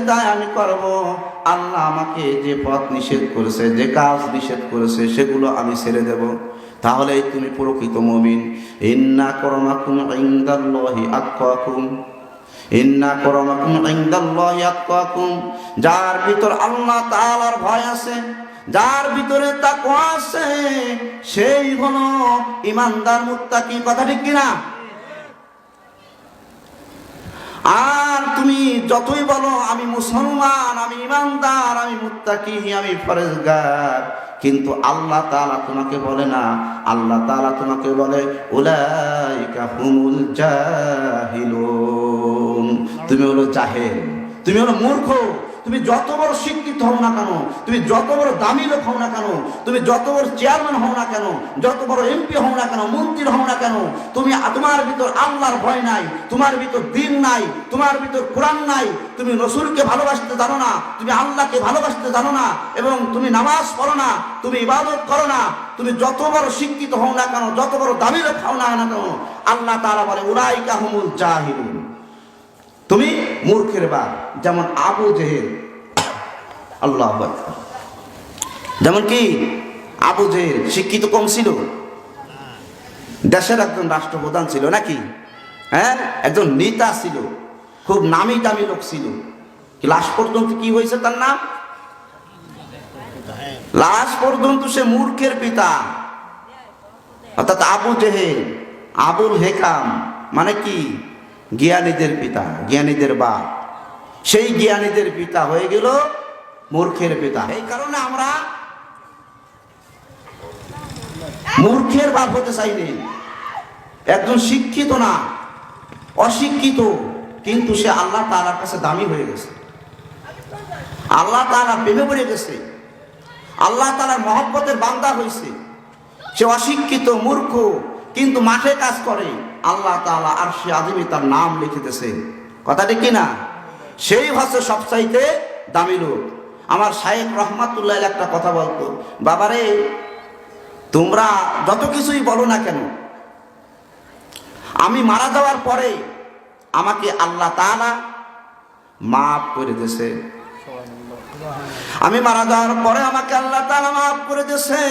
তাই আমি করব। আল্লাহ আমাকে যে পথ নিষেধ করেছে, যে কাজ নিষেধ করেছে, সেগুলো আমি ছেড়ে দেব। তাহলেই তুমি প্রকৃত মুমিন। ইন্না আকরামাকুম ইনদাল্লাহি আতকাকুম, ইন্না আকরামাকুম ইনদাল্লাহি আতকাকুম। যার ভিতর আল্লাহ তাআলার ভয় আছে, যার ভিতরে তাকওয়া আছে, সেই হলো ঈমানদার মুত্তাকি। কথা ঠিক কিনা? আর তুমি যতই বলো আমি মুসলমান, আমি ঈমানদার, আমি মুত্তাকি, আমি পরহেজগার, কিন্তু আল্লাহ তাআলা তোমাকে বলে না। আল্লাহ তাআলা তোমাকে বলে উলাইকা হুমুল জাহিলুন। তুমি হলো জাহেল, তুমি হলো মূর্খ। তুমি যত বড় শিক্ষিত হও না কেন, তুমি যত বড় দামি লোক হও না কেন, তুমি যত বড় চেয়ারম্যান হও না কেন, যত বড় এমপি হও না কেন, মন্ত্রী হও না কেন, তোমার ভিতর আল্লাহর ভয় নাই, তোমার ভিতর দ্বীন নাই, তোমার ভিতর কোরআন নাই, তুমি রাসূলকে ভালোবাসতে জানো না, তুমি আল্লাহকে ভালোবাসতে জানো না, এবং তুমি নামাজ পড়ো না, তুমি ইবাদত করো না, তুমি যত বড় শিক্ষিত হও না কেন, যত বড় দামি লোক হও না কেন, আল্লাহ তাআলা বলে উলাইকা হুমুল জাহিলুন, তুমি মূর্খের বাপ। যেমন আবু জেহেল, আল্লাহু আকবার, যেমন কি আবু জেহেল শিক্ষিত কম ছিল, দেশের একজন রাষ্ট্রপ্রধান ছিল নাকি, হ্যাঁ, একজন নেতা ছিল, খুব নামি দামি লোক ছিল। লাস্ট পর্যন্ত কি হয়েছে তার নাম? লাস্ট পর্যন্ত সে মূর্খের পিতা, অর্থাৎ আবু জেহেল, আবুল হেকাম মানে কি? জ্ঞানীদের পিতা, জ্ঞানীদের বাপ। সেই জ্ঞানীদের পিতা হয়ে গেল মূর্খের পিতা। এই কারণে আমরা মূর্খের বাপ হতে চাইনি। একজন শিক্ষিত না, অশিক্ষিত, কিন্তু সে আল্লাহ তাআলার কাছে দামি হয়ে গেছে, আল্লাহ তাআলা প্রেমে পড়ে গেছে, আল্লাহ তাআলার মহব্বতের বান্দা হয়েছে। সে অশিক্ষিত, মূর্খ, কিন্তু মাঠে কাজ করে, আল্লাহ তাআলা আরশে আযিমে তার নাম লিখিতেছে। কথা ঠিক কিনা? সেই হচ্ছে সবচাইতে দামি লোক। আমার শায়েখ রহমাতুল্লাহ একটা কথা বলতো, বাবারে তোমরা যত কিছুই বলো না কেন, আমি মারা যাওয়ার পরে আমাকে আল্লাহ তাআলা মাফ করে দিয়েছে। আমি মারা যাওয়ার পরে আমাকে আল্লাহ তাআলা মাফ করে দিয়েছে।